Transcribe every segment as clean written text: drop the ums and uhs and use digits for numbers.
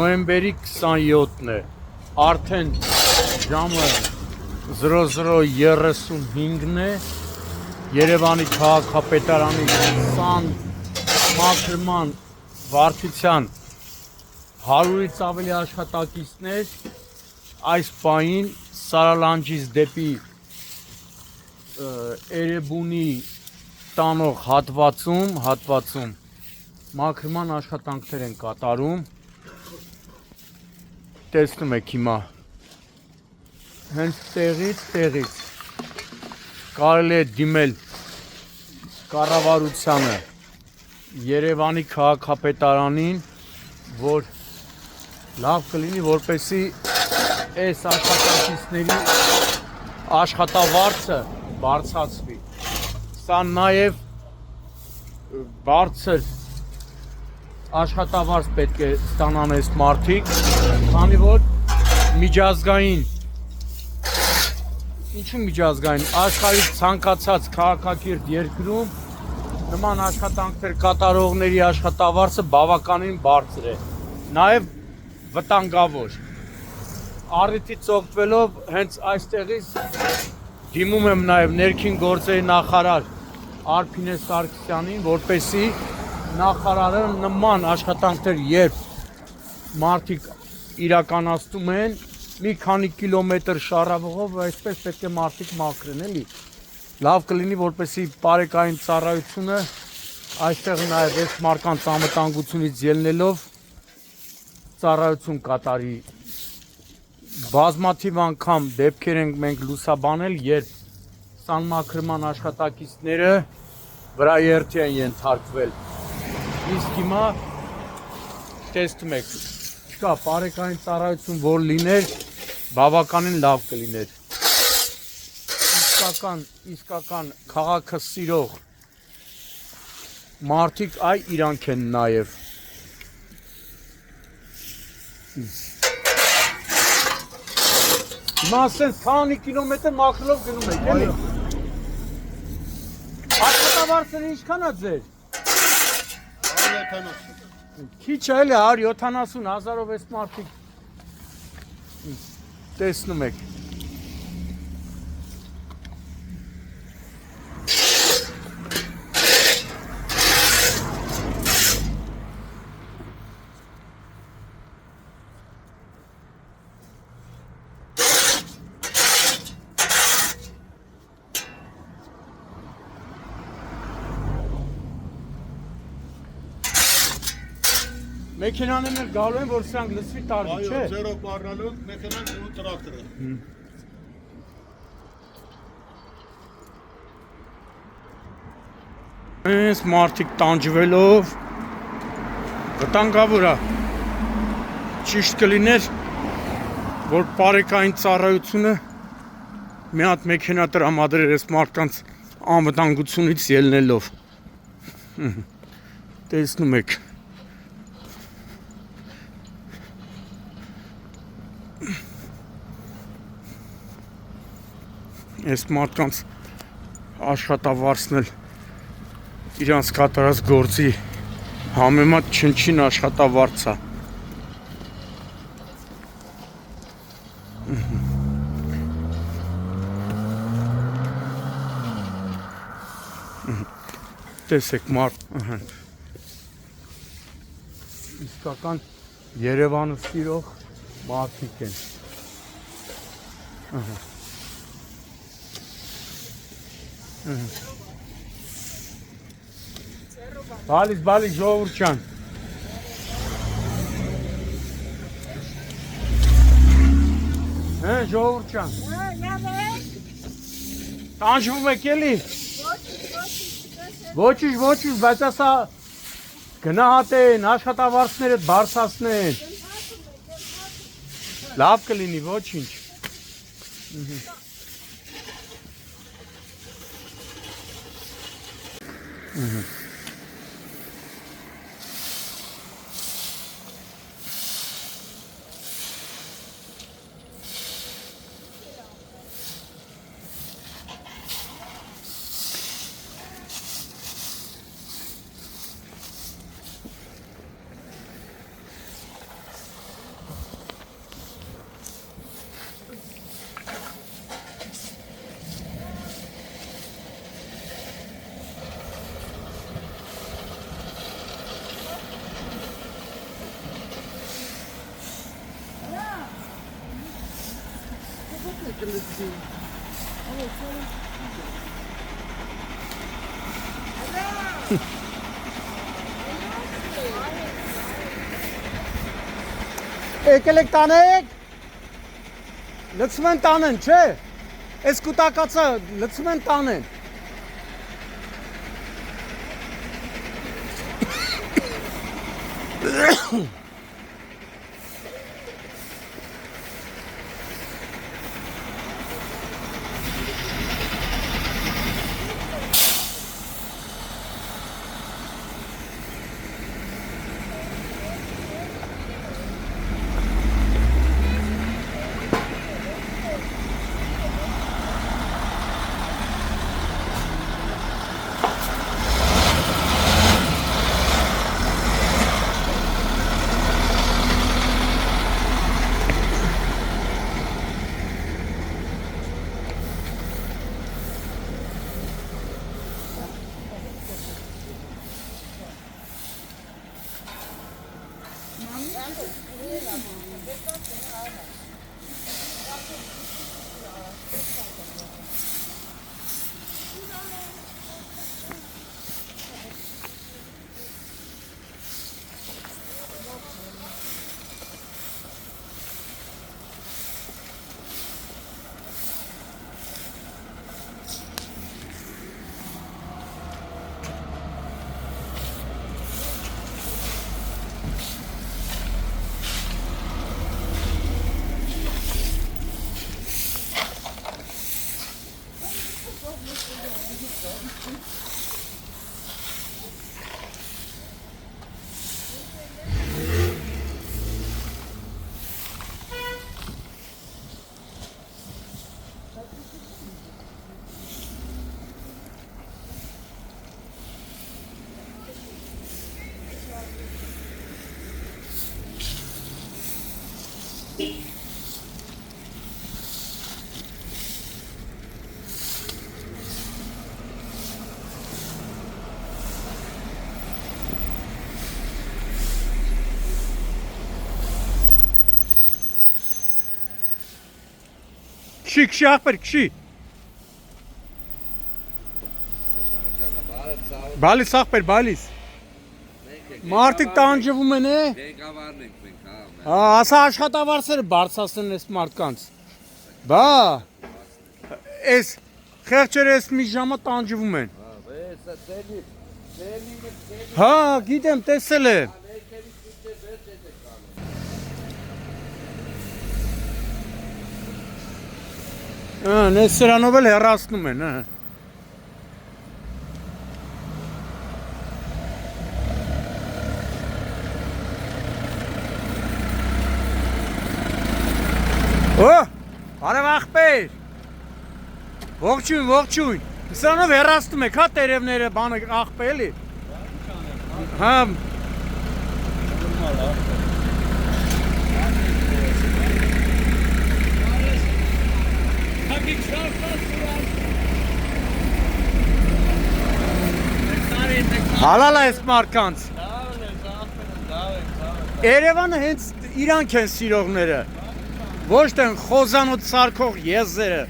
նոյեմբերի 27-ն է, արդեն ժամը 00:35-ն է, Երևանի քաղաքապետարանի 20 մաքրման վարչության 100-ից ավելի աշխատակիցներ այս պահին Սարալանջից դեպի Էրեբունի տանող հատվածում մաքրման աշխատանքներ են կատարում, տեսնում եք հիմա, հենց տեղից կարելի է դիմել կառավարությանը, Երևանի քաղաքապետարանին, որ լավ կլինի, որպեսզի այս աշխատակիցների աշխատավարձը բարձրացվի։ Սա նաև բարձր աշխատավարձ պետք է ստանան այս մարդիկ, քանի որ միջազգային, ինչու միջազգային, աշխարհի ցանկացած քաղաքակիրթ երկրում նման աշխատանքներ կատարողների աշխատավարձը բավականին բարձր է, նաև վտանգավոր։ Առիթից օգտվելով հենց այստեղից դիմում եմ նաև ներքին գործերի նախարար Արփինե Սարգսյանին, որպեսզի նախարարը նման աշխատանքներ, երբ մարդիկ իրականացնում են մի քանի կիլոմետր շառավղով, այսպես պետք է մարդիկ մաքրեն, էլի։ Լավ կլինի, որպեսզի բարեկային ծառայությունը այստեղ նաև այս մարդկանց անվտանգությունից ելնելով ծառայություն կատարի։ Բազմաթիվ անգամ դեպքեր ենք մենք լուսաբանել, երբ սանմաքրման աշխատակիցները վրաերթի են ենթարկվել։ Իսկ հիմա տեսնում եք, չկա բարեկային ծառայություն, որ լիներ, բավականին լավ կլիներ։ Իսկական քաղաքը սիրող մարդիկ իրանք են նաև։ Հիմա ասենց քանի կիլոմետր մաքրելով գնում եք, էլի։ Աշխատավարձը ինչքան է ձեր։ 170։ Քիչ է էլի 170,000-ով այս մարդիկ տեսնում եք։ Մեքենաներն էլ գալու են, որ սրանք լսվի տարվի, չէ։ Այո, ձերով պարնալով մեքենան ու տրակտորը։ Այս մարդիկ տանջվելով վտանգավոր է։ Ճիշտ կլիներ, որ բարեկային ծառայությունը մի հատ մեքենա տրամադրեր այս մարդկանց անվտանգությունից ելնելով։ Տեսնում եք։ Այս մարդկանց աշխատավարձն էլ իրանց կատարած գործի համեմատ չնչին աշխատավարձ է։ Տեսեք մարդ, իսկական Երևանը սիրող մարդիկ են։ Բալիս ժողովուրդ ջան։ Ժողովուրդ ջան։ Տանջվում եք էլի։ Ոչինչ, բայց ասա գնահատեն, աշխատավարձները բարձրացնեն։ Լավ կլինի, ոչինչ։ լծի։ Եկել եք տանեք։ Լծում են տանեն, չէ։ Այս կուտակացը լծում են տանեն։ Քշի, ախպեր, քշի։ Բալիս ախպեր, բալիս։ Մարդիկ տանջվում են, է։ Ղեկավարն ենք մենք, հա։ Ասա աշխատավարձերը բարձրացնեն այս մարդկանց։ Բա։ Այս խեղճերը այս մի ժամը տանջվում են։ Հա, գիտեմ, տեսել եմ։ Այս սրանով էլ հեռացնում են, հա։ Օ, արև ախպեր։ Ողջույն, ողջույն։ Սրանով հեռացնում եք, հա, տերևները բանը ախպեր էլի։ Հա։ Հալալ է այս մարկանց։ Երևանը հենց իրանք են սիրողները։ Ոչ թե խոզանոց սարքող եզերը։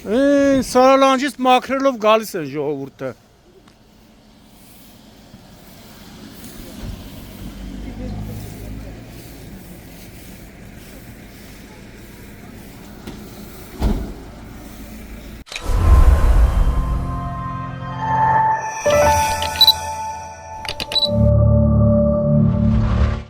Սարալանջից մաքրելով գալիս են ժողովուրդը։